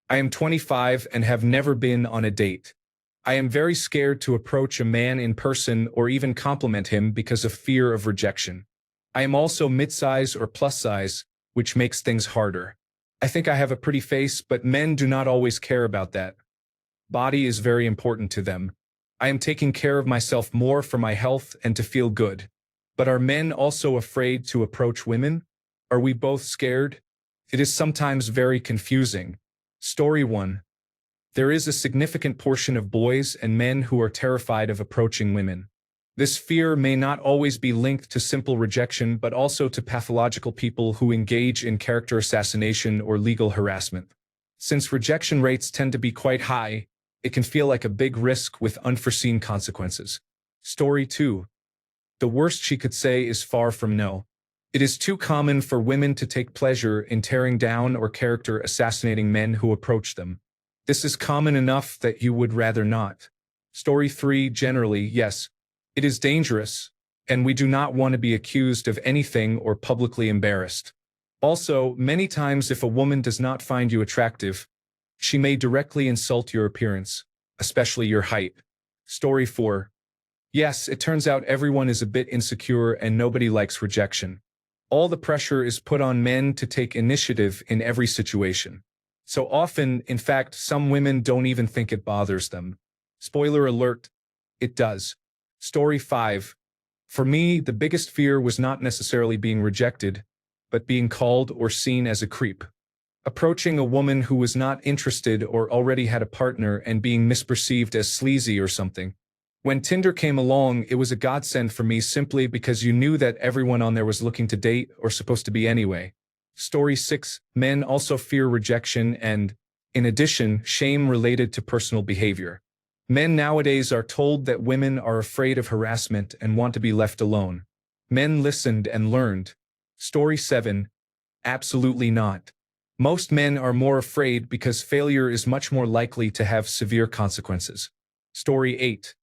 I am 25 and have never been on a date. I am very scared to approach a man in person or even compliment him because of fear of rejection. I am also mid-size or plus size, which makes things harder. I think I have a pretty face, but men do not always care about that. Body is very important to them. I am taking care of myself more for my health and to feel good. But are men also afraid to approach women? Are we both scared? It is sometimes very confusing. Story 1. There is a significant portion of boys and men who are terrified of approaching women. This fear may not always be linked to simple rejection but also to pathological people who engage in character assassination or legal harassment. Since rejection rates tend to be quite high, it can feel like a big risk with unforeseen consequences. Story 2. The worst she could say is far from no. It is too common for women to take pleasure in tearing down or character assassinating men who approach them. This is common enough that you would rather not. Story 3. Generally, yes, it is dangerous, and we do not want to be accused of anything or publicly embarrassed. Also, many times if a woman does not find you attractive, she may directly insult your appearance, especially your height. Story 4. Yes, it turns out everyone is a bit insecure and nobody likes rejection. All the pressure is put on men to take initiative in every situation. So often, in fact, some women don't even think it bothers them. Spoiler alert, it does. Story 5. For me, the biggest fear was not necessarily being rejected, but being called or seen as a creep. Approaching a woman who was not interested or already had a partner and being misperceived as sleazy or something. When Tinder came along, it was a godsend for me simply because you knew that everyone on there was looking to date or supposed to be anyway. Story 6. Men also fear rejection and, in addition, shame related to personal behavior. Men nowadays are told that women are afraid of harassment and want to be left alone. Men listened and learned. Story 7. Absolutely not. Most men are more afraid because failure is much more likely to have severe consequences. Story 8.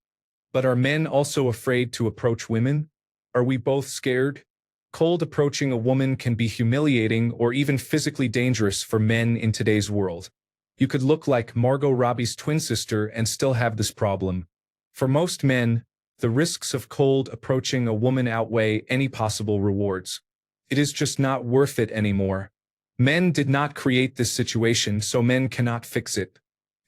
But are men also afraid to approach women? Are we both scared? Cold approaching a woman can be humiliating or even physically dangerous for men in today's world. You could look like Margot Robbie's twin sister and still have this problem. For most men, the risks of cold approaching a woman outweigh any possible rewards. It is just not worth it anymore. Men did not create this situation, so men cannot fix it.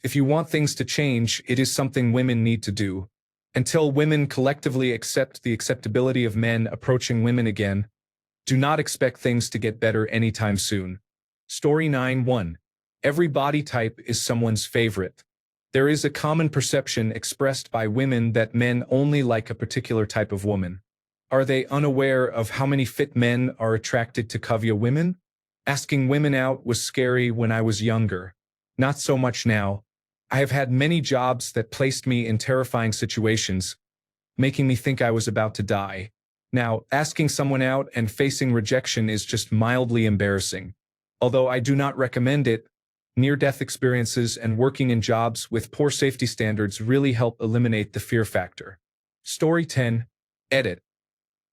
If you want things to change, it is something women need to do. Until women collectively accept the acceptability of men approaching women again, do not expect things to get better anytime soon. Story 9-1. Every body type is someone's favorite. There is a common perception expressed by women that men only like a particular type of woman. Are they unaware of how many fit men are attracted to Kavya women? Asking women out was scary when I was younger. Not so much now. I have had many jobs that placed me in terrifying situations, making me think I was about to die. Now, asking someone out and facing rejection is just mildly embarrassing. Although I do not recommend it, near-death experiences and working in jobs with poor safety standards really help eliminate the fear factor. Story 10. Edit.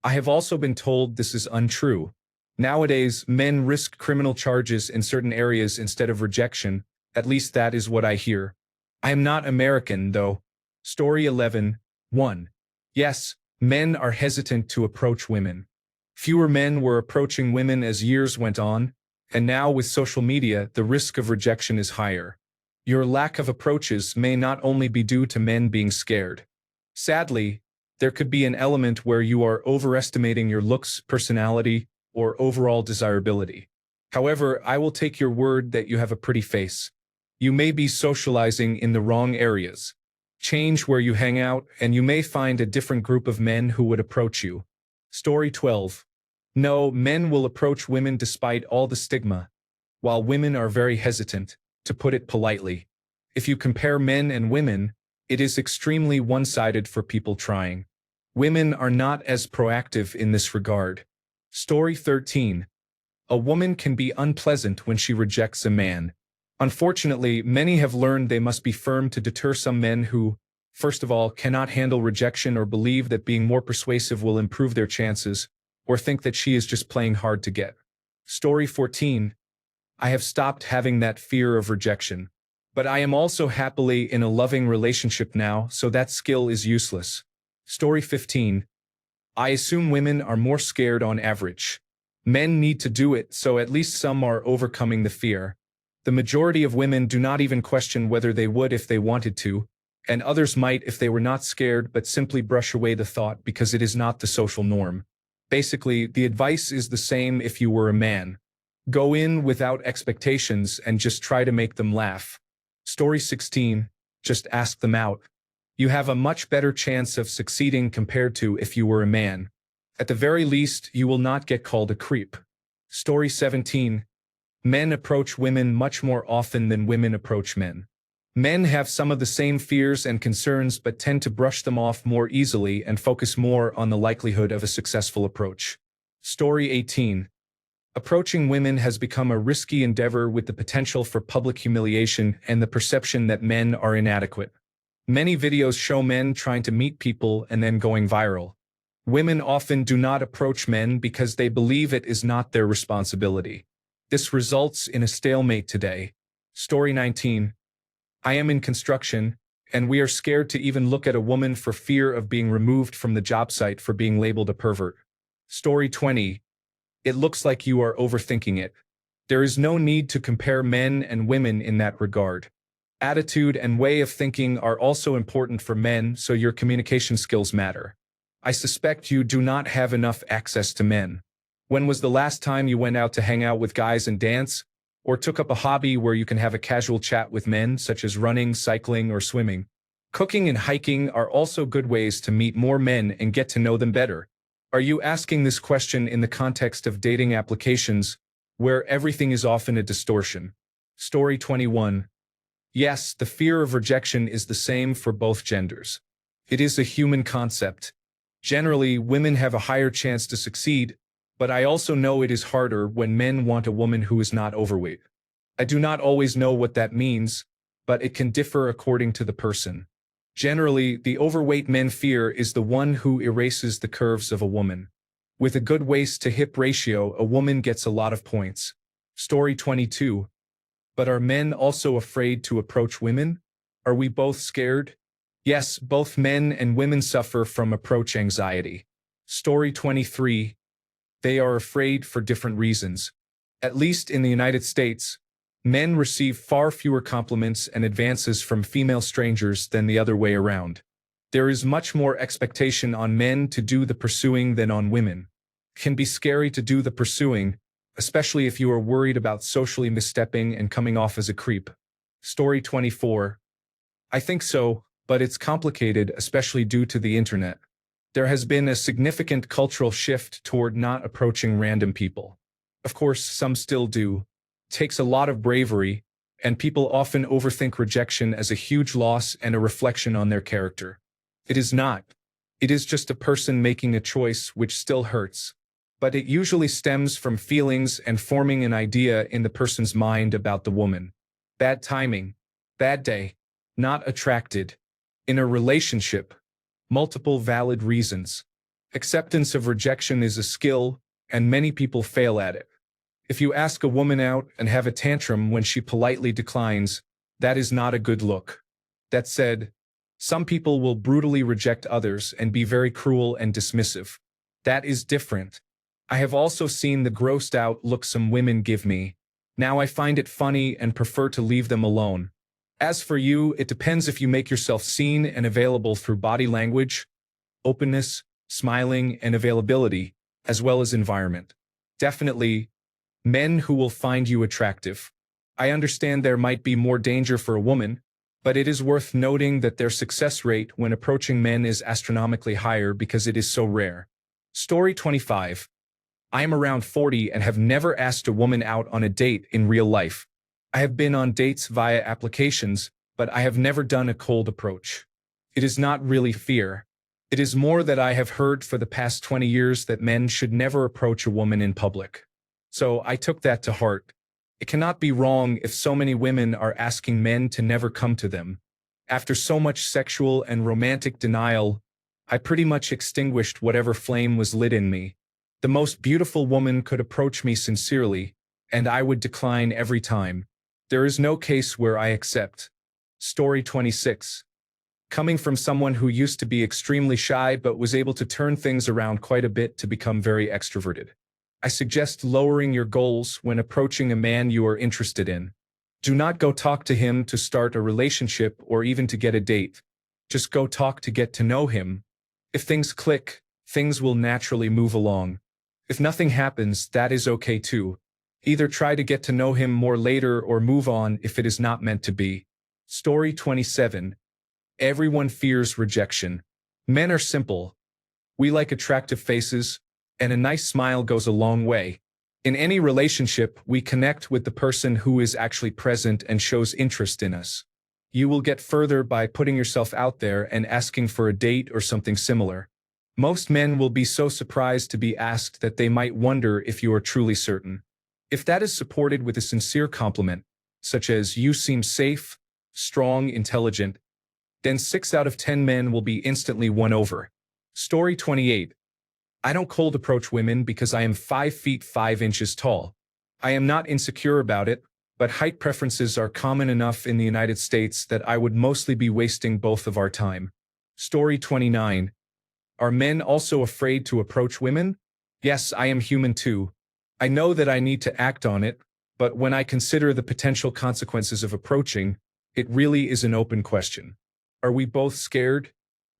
I have also been told this is untrue. Nowadays, men risk criminal charges in certain areas instead of rejection. At least that is what I hear. I am not American, though. Story 11-1. Yes, men are hesitant to approach women. Fewer men were approaching women as years went on, and now with social media, the risk of rejection is higher. Your lack of approaches may not only be due to men being scared. Sadly, there could be an element where you are overestimating your looks, personality, or overall desirability. However, I will take your word that you have a pretty face. You may be socializing in the wrong areas. Change where you hang out, and you may find a different group of men who would approach you. Story 12. No, men will approach women despite all the stigma, while women are very hesitant, to put it politely. If you compare men and women, it is extremely one-sided for people trying. Women are not as proactive in this regard. Story 13. A woman can be unpleasant when she rejects a man. Unfortunately, many have learned they must be firm to deter some men who, first of all, cannot handle rejection or believe that being more persuasive will improve their chances, or think that she is just playing hard to get. Story 14. I have stopped having that fear of rejection. But I am also happily in a loving relationship now, so that skill is useless. Story 15. I assume women are more scared on average. Men need to do it, so at least some are overcoming the fear. The majority of women do not even question whether they would if they wanted to, and others might if they were not scared but simply brush away the thought because it is not the social norm. Basically, the advice is the same if you were a man. Go in without expectations and just try to make them laugh. Story 16. Just ask them out. You have a much better chance of succeeding compared to if you were a man. At the very least, you will not get called a creep. Story 17. Men approach women much more often than women approach men. Men have some of the same fears and concerns but tend to brush them off more easily and focus more on the likelihood of a successful approach. Story 18. Approaching women has become a risky endeavor with the potential for public humiliation and the perception that men are inadequate. Many videos show men trying to meet people and then going viral. Women often do not approach men because they believe it is not their responsibility. This results in a stalemate today. Story 19. I am in construction, and we are scared to even look at a woman for fear of being removed from the job site for being labeled a pervert. Story 20. It looks like you are overthinking it. There is no need to compare men and women in that regard. Attitude and way of thinking are also important for men, so your communication skills matter. I suspect you do not have enough access to men. When was the last time you went out to hang out with guys and dance, or took up a hobby where you can have a casual chat with men, such as running, cycling, or swimming? Cooking and hiking are also good ways to meet more men and get to know them better. Are you asking this question in the context of dating applications, where everything is often a distortion? Story 21. Yes, the fear of rejection is the same for both genders. It is a human concept. Generally, women have a higher chance to succeed, but I also know it is harder when men want a woman who is not overweight. I do not always know what that means, but it can differ according to the person. Generally, the overweight men fear is the one who erases the curves of a woman. With a good waist-to-hip ratio, a woman gets a lot of points. Story 22. But are men also afraid to approach women? Are we both scared? Yes, both men and women suffer from approach anxiety. Story 23. They are afraid for different reasons. At least in the United States, men receive far fewer compliments and advances from female strangers than the other way around. There is much more expectation on men to do the pursuing than on women. It can be scary to do the pursuing, especially if you are worried about socially misstepping and coming off as a creep. Story 24. I think so, but it's complicated, especially due to the internet. There has been a significant cultural shift toward not approaching random people. Of course, some still do. It takes a lot of bravery, and people often overthink rejection as a huge loss and a reflection on their character. It is not. It is just a person making a choice which still hurts. But it usually stems from feelings and forming an idea in the person's mind about the woman. Bad timing. Bad day. Not attracted. In a relationship. Multiple valid reasons. Acceptance of rejection is a skill, and many people fail at it. If you ask a woman out and have a tantrum when she politely declines, that is not a good look. That said, some people will brutally reject others and be very cruel and dismissive. That is different. I have also seen the grossed out look some women give me. Now I find it funny and prefer to leave them alone. As for you, it depends if you make yourself seen and available through body language, openness, smiling, and availability, as well as environment. Definitely, men who will find you attractive. I understand there might be more danger for a woman, but it is worth noting that their success rate when approaching men is astronomically higher because it is so rare. Story 25. I am around 40 and have never asked a woman out on a date in real life. I have been on dates via applications, but I have never done a cold approach. It is not really fear. It is more that I have heard for the past 20 years that men should never approach a woman in public. So I took that to heart. It cannot be wrong if so many women are asking men to never come to them. After so much sexual and romantic denial, I pretty much extinguished whatever flame was lit in me. The most beautiful woman could approach me sincerely, and I would decline every time. There is no case where I accept. Story 26. Coming from someone who used to be extremely shy but was able to turn things around quite a bit to become very extroverted. I suggest lowering your goals when approaching a man you are interested in. Do not go talk to him to start a relationship or even to get a date. Just go talk to get to know him. If things click, things will naturally move along. If nothing happens, that is okay too. Either try to get to know him more later or move on if it is not meant to be. Story 27. Everyone fears rejection. Men are simple. We like attractive faces, and a nice smile goes a long way. In any relationship, we connect with the person who is actually present and shows interest in us. You will get further by putting yourself out there and asking for a date or something similar. Most men will be so surprised to be asked that they might wonder if you are truly certain. If that is supported with a sincere compliment, such as "you seem safe, strong, intelligent," then 6 out of 10 men will be instantly won over. Story 28. I don't cold approach women because I am 5 feet 5 inches tall. I am not insecure about it, but height preferences are common enough in the United States that I would mostly be wasting both of our time. Story 29. Are men also afraid to approach women? Yes, I am human too. I know that I need to act on it, but when I consider the potential consequences of approaching, it really is an open question. Are we both scared?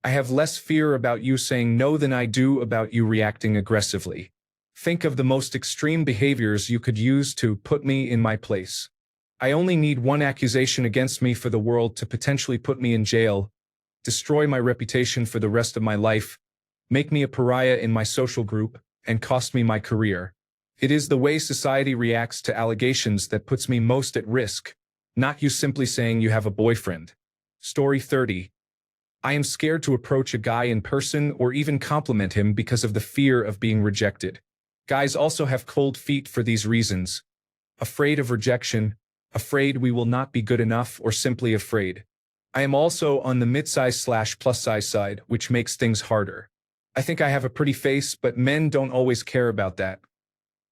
I have less fear about you saying no than I do about you reacting aggressively. Think of the most extreme behaviors you could use to put me in my place. I only need one accusation against me for the world to potentially put me in jail, destroy my reputation for the rest of my life, make me a pariah in my social group, and cost me my career. It is the way society reacts to allegations that puts me most at risk, not you simply saying you have a boyfriend. Story 30. I am scared to approach a guy in person or even compliment him because of the fear of being rejected. Guys also have cold feet for these reasons. Afraid of rejection, afraid we will not be good enough, or simply afraid. I am also on the mid-size/plus-size side, which makes things harder. I think I have a pretty face, but men don't always care about that.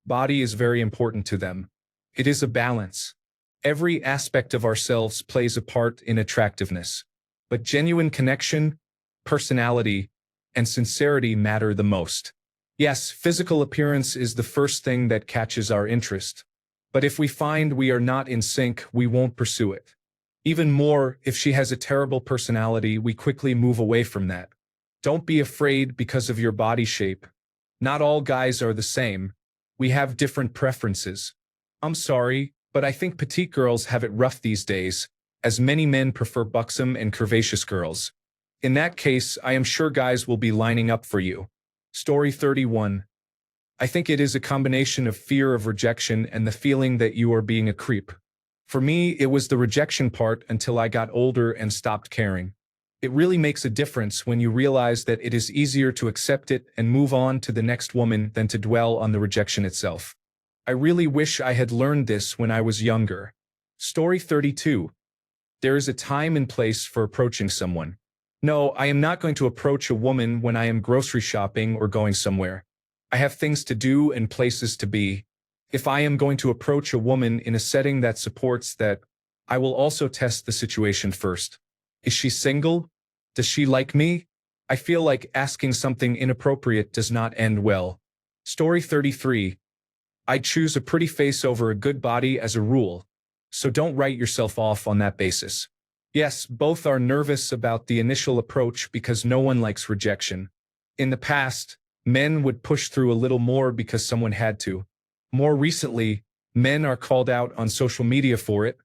Body is very important to them. It is a balance. Every aspect of ourselves plays a part in attractiveness. But genuine connection, personality, and sincerity matter the most. Yes, physical appearance is the first thing that catches our interest. But if we find we are not in sync, we won't pursue it. Even more, if she has a terrible personality, we quickly move away from that. Don't be afraid because of your body shape. Not all guys are the same. We have different preferences. I'm sorry, but I think petite girls have it rough these days, as many men prefer buxom and curvaceous girls. In that case, I am sure guys will be lining up for you. Story 31. I think it is a combination of fear of rejection and the feeling that you are being a creep. For me, it was the rejection part until I got older and stopped caring. It really makes a difference when you realize that it is easier to accept it and move on to the next woman than to dwell on the rejection itself. I really wish I had learned this when I was younger. Story 32. There is a time and place for approaching someone. No, I am not going to approach a woman when I am grocery shopping or going somewhere. I have things to do and places to be. If I am going to approach a woman in a setting that supports that, I will also test the situation first. Is she single? Does she like me? I feel like asking something inappropriate does not end well. Story 33. I'd choose a pretty face over a good body as a rule, so don't write yourself off on that basis. Yes, both are nervous about the initial approach because no one likes rejection. In the past, men would push through a little more because someone had to. More recently, men are called out on social media for it,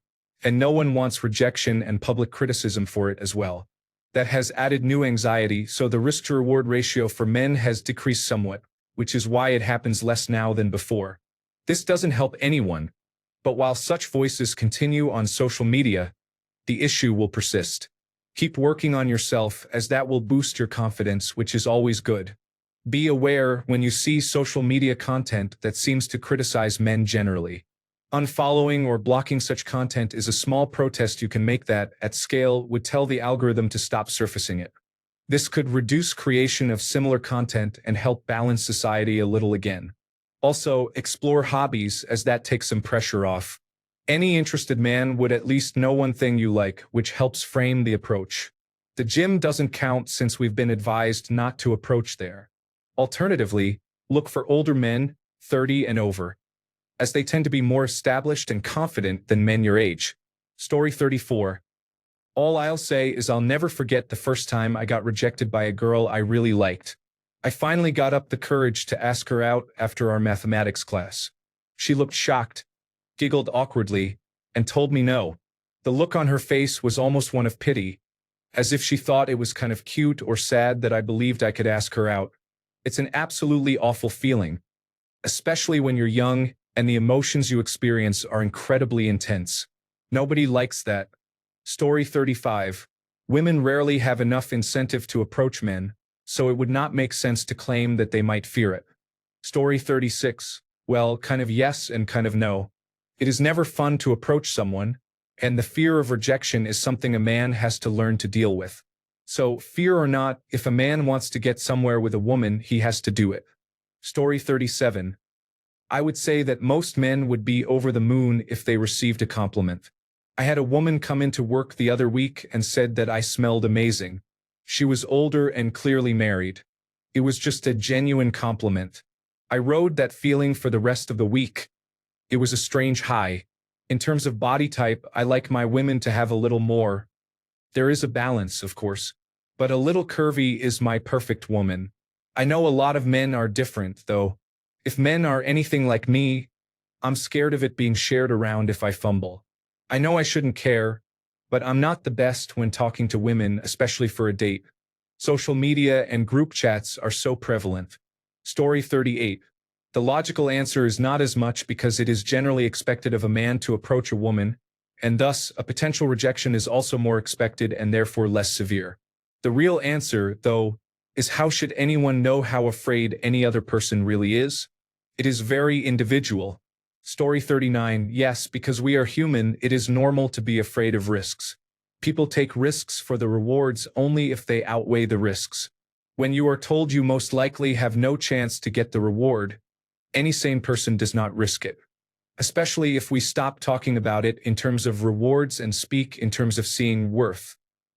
and no one wants rejection and public criticism for it as well. That has added new anxiety, so the risk-to-reward ratio for men has decreased somewhat, which is why it happens less now than before. This doesn't help anyone, but while such voices continue on social media, the issue will persist. Keep working on yourself, as that will boost your confidence, which is always good. Be aware when you see social media content that seems to criticize men generally. Unfollowing or blocking such content is a small protest you can make that, at scale, would tell the algorithm to stop surfacing it. This could reduce creation of similar content and help balance society a little again. Also, explore hobbies as that takes some pressure off. Any interested man would at least know one thing you like, which helps frame the approach. The gym doesn't count since we've been advised not to approach there. Alternatively, look for older men, 30 and over, as they tend to be more established and confident than men your age. Story 34. All I'll say is I'll never forget the first time I got rejected by a girl I really liked. I finally got up the courage to ask her out after our mathematics class. She looked shocked, giggled awkwardly, and told me no. The look on her face was almost one of pity, as if she thought it was kind of cute or sad that I believed I could ask her out. It's an absolutely awful feeling, especially when you're young and the emotions you experience are incredibly intense. Nobody likes that. Story 35. Women rarely have enough incentive to approach men, so it would not make sense to claim that they might fear it. Story 36. Well, kind of yes and kind of no. It is never fun to approach someone, and the fear of rejection is something a man has to learn to deal with. So, fear or not, if a man wants to get somewhere with a woman, he has to do it. Story 37. I would say that most men would be over the moon if they received a compliment. I had a woman come into work the other week and said that I smelled amazing. She was older and clearly married. It was just a genuine compliment. I rode that feeling for the rest of the week. It was a strange high. In terms of body type, I like my women to have a little more. There is a balance, of course, but a little curvy is my perfect woman. I know a lot of men are different, though. If men are anything like me, I'm scared of it being shared around if I fumble. I know I shouldn't care, but I'm not the best when talking to women, especially for a date. Social media and group chats are so prevalent. Story 38. The logical answer is not as much because it is generally expected of a man to approach a woman, and thus a potential rejection is also more expected and therefore less severe. The real answer, though, is how should anyone know how afraid any other person really is? It is very individual. Story 39. Yes, because we are human, it is normal to be afraid of risks. People take risks for the rewards only if they outweigh the risks. When you are told you most likely have no chance to get the reward, any sane person does not risk it. Especially if we stop talking about it in terms of rewards and speak in terms of seeing worth.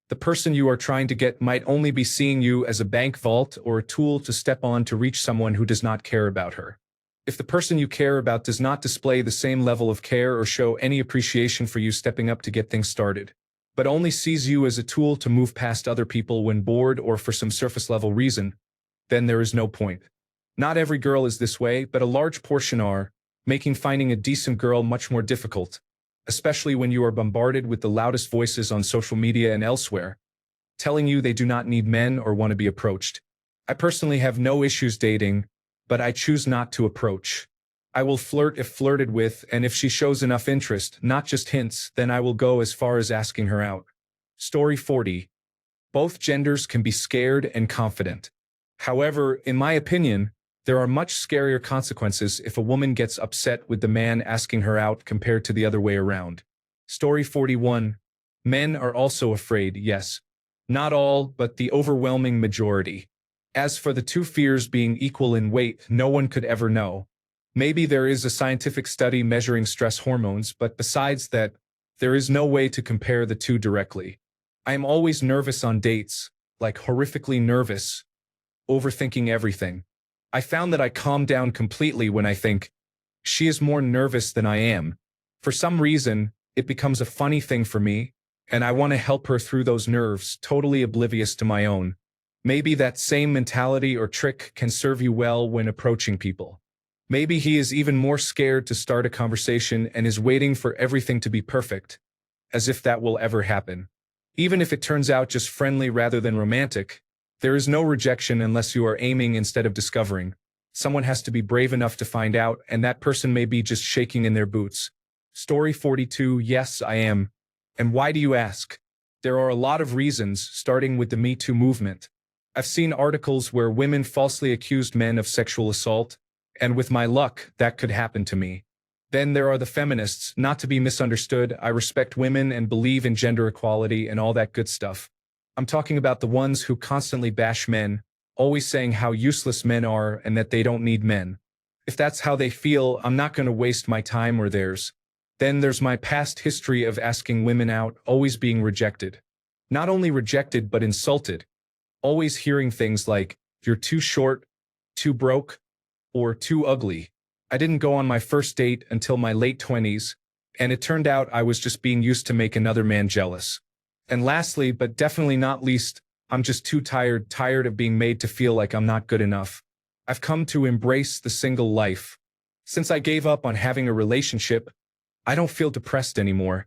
The person you are trying to get might only be seeing you as a bank vault or a tool to step on to reach someone who does not care about her. If the person you care about does not display the same level of care or show any appreciation for you stepping up to get things started, but only sees you as a tool to move past other people when bored or for some surface-level reason, then there is no point. Not every girl is this way, but a large portion are, making finding a decent girl much more difficult, especially when you are bombarded with the loudest voices on social media and elsewhere, telling you they do not need men or want to be approached. I personally have no issues dating, but I choose not to approach. I will flirt if flirted with, and if she shows enough interest, not just hints, then I will go as far as asking her out. Story 40. Both genders can be scared and confident. However, in my opinion, there are much scarier consequences if a woman gets upset with the man asking her out compared to the other way around. Story 41. Men are also afraid, yes. Not all, but the overwhelming majority. As for the two fears being equal in weight, no one could ever know. Maybe there is a scientific study measuring stress hormones, but besides that, there is no way to compare the two directly. I am always nervous on dates, like horrifically nervous, overthinking everything. I found that I calm down completely when I think, she is more nervous than I am. For some reason, it becomes a funny thing for me, and I want to help her through those nerves, totally oblivious to my own. Maybe that same mentality or trick can serve you well when approaching people. Maybe he is even more scared to start a conversation and is waiting for everything to be perfect, as if that will ever happen. Even if it turns out just friendly rather than romantic, there is no rejection unless you are aiming instead of discovering. Someone has to be brave enough to find out, and that person may be just shaking in their boots. Story 42. Yes, I am. And why do you ask? There are a lot of reasons, starting with the Me Too movement. I've seen articles where women falsely accused men of sexual assault, and with my luck, that could happen to me. Then there are the feminists, not to be misunderstood. I respect women and believe in gender equality and all that good stuff. I'm talking about the ones who constantly bash men, always saying how useless men are and that they don't need men. If that's how they feel, I'm not going to waste my time or theirs. Then there's my past history of asking women out, always being rejected. Not only rejected, but insulted. Always hearing things like, you're too short, too broke, or too ugly. I didn't go on my first date until my late 20s, and it turned out I was just being used to make another man jealous. And lastly, but definitely not least, I'm just too tired of being made to feel like I'm not good enough. I've come to embrace the single life. Since I gave up on having a relationship, I don't feel depressed anymore,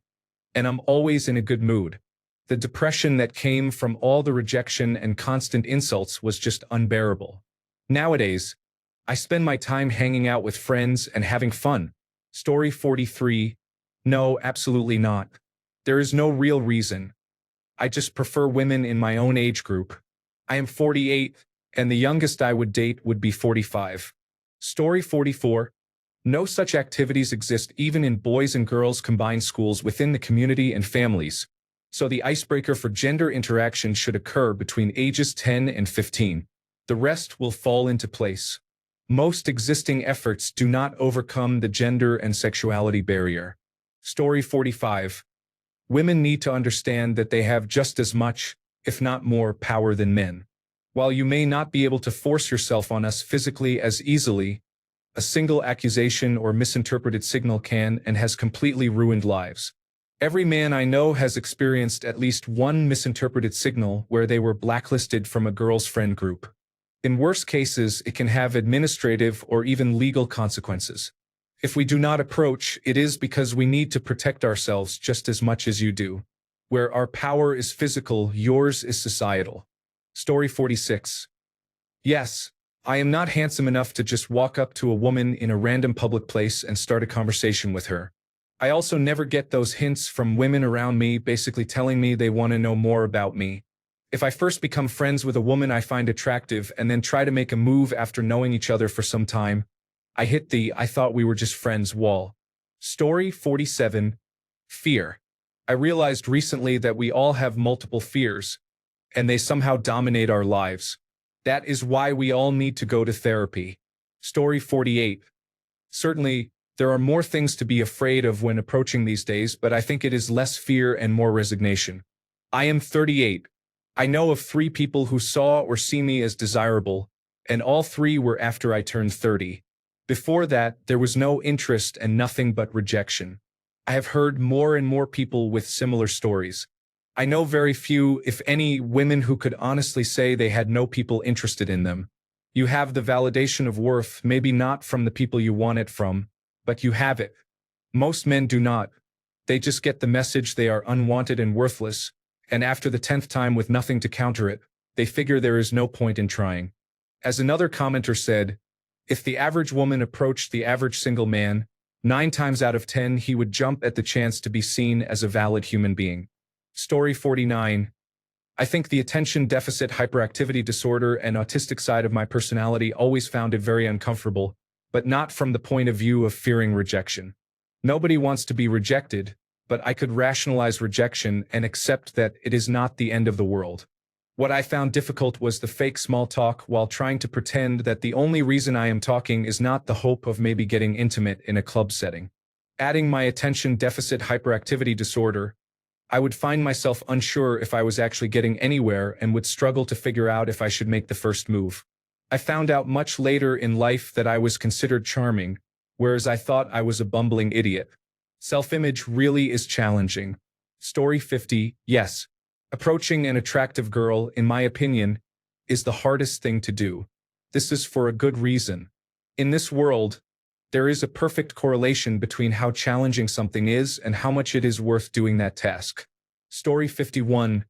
and I'm always in a good mood. The depression that came from all the rejection and constant insults was just unbearable. Nowadays, I spend my time hanging out with friends and having fun. Story 43. No, absolutely not. There is no real reason. I just prefer women in my own age group. I am 48, and the youngest I would date would be 45. Story 44. No such activities exist even in boys and girls combined schools within the community and families. So the icebreaker for gender interaction should occur between ages 10 and 15. The rest will fall into place. Most existing efforts do not overcome the gender and sexuality barrier. Story 45. Women need to understand that they have just as much, if not more, power than men. While you may not be able to force yourself on us physically as easily, a single accusation or misinterpreted signal can and has completely ruined lives. Every man I know has experienced at least one misinterpreted signal where they were blacklisted from a girl's friend group. In worse cases, it can have administrative or even legal consequences. If we do not approach, it is because we need to protect ourselves just as much as you do. Where our power is physical, yours is societal. Story 46. Yes, I am not handsome enough to just walk up to a woman in a random public place and start a conversation with her. I also never get those hints from women around me basically telling me they want to know more about me. If I first become friends with a woman I find attractive and then try to make a move after knowing each other for some time, I hit the "I thought we were just friends" wall. Story 47. Fear. I realized recently that we all have multiple fears, and they somehow dominate our lives. That is why we all need to go to therapy. Story 48. Certainly, there are more things to be afraid of when approaching these days, but I think it is less fear and more resignation. I am 38. I know of 3 people who saw or see me as desirable, and all 3 were after I turned 30. Before that, there was no interest and nothing but rejection. I have heard more and more people with similar stories. I know very few, if any, women who could honestly say they had no people interested in them. You have the validation of worth, maybe not from the people you want it from, but you have it. Most men do not. They just get the message they are unwanted and worthless, and after the 10th time with nothing to counter it, they figure there is no point in trying. As another commenter said, if the average woman approached the average single man, 9 times out of 10 he would jump at the chance to be seen as a valid human being. Story 49. I think the attention deficit hyperactivity disorder and autistic side of my personality always found it very uncomfortable, but not from the point of view of fearing rejection. Nobody wants to be rejected, but I could rationalize rejection and accept that it is not the end of the world. What I found difficult was the fake small talk while trying to pretend that the only reason I am talking is not the hope of maybe getting intimate in a club setting. Adding my attention deficit hyperactivity disorder, I would find myself unsure if I was actually getting anywhere and would struggle to figure out if I should make the first move. I found out much later in life that I was considered charming, whereas I thought I was a bumbling idiot. Self-image really is challenging. Story 50. Yes. Approaching an attractive girl, in my opinion, is the hardest thing to do. This is for a good reason. In this world, there is a perfect correlation between how challenging something is and how much it is worth doing that task. Story 51.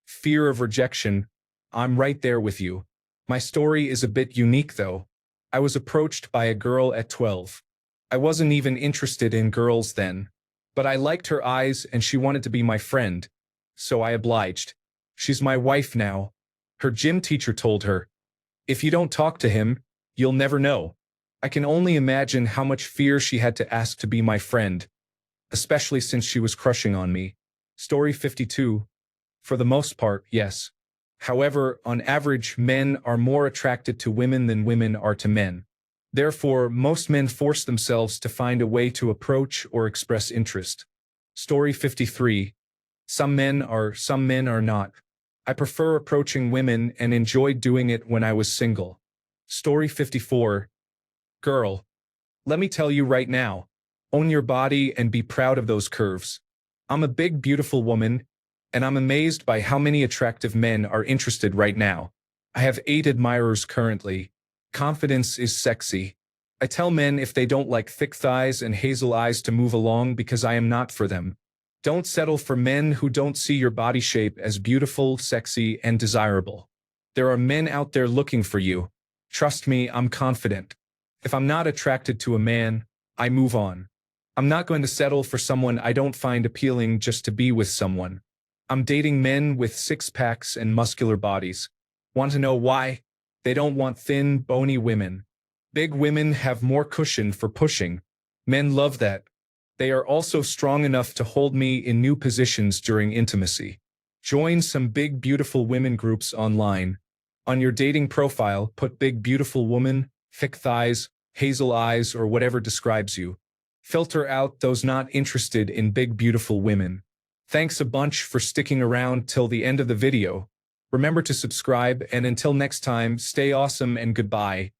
Fear of rejection. I'm right there with you. My story is a bit unique though. I was approached by a girl at 12. I wasn't even interested in girls then, but I liked her eyes and she wanted to be my friend, so I obliged. She's my wife now. Her gym teacher told her, "If you don't talk to him, you'll never know." I can only imagine how much fear she had to ask to be my friend, especially since she was crushing on me. Story 52. For the most part, yes. However, on average, men are more attracted to women than women are to men. Therefore, most men force themselves to find a way to approach or express interest. Story 53. Some men are not. I prefer approaching women and enjoyed doing it when I was single. Story 54. Girl, let me tell you right now. Own your body and be proud of those curves. I'm a big, beautiful woman, and I'm amazed by how many attractive men are interested right now. I have 8 admirers currently. Confidence is sexy. I tell men if they don't like thick thighs and hazel eyes to move along because I am not for them. Don't settle for men who don't see your body shape as beautiful, sexy, and desirable. There are men out there looking for you. Trust me, I'm confident. If I'm not attracted to a man, I move on. I'm not going to settle for someone I don't find appealing just to be with someone. I'm dating men with six-packs and muscular bodies. Want to know why? They don't want thin, bony women. Big women have more cushion for pushing. Men love that. They are also strong enough to hold me in new positions during intimacy. Join some big, beautiful women groups online. On your dating profile, put big, beautiful woman, thick thighs, hazel eyes, or whatever describes you. Filter out those not interested in big, beautiful women. Thanks a bunch for sticking around till the end of the video. Remember to subscribe, and until next time, stay awesome and goodbye.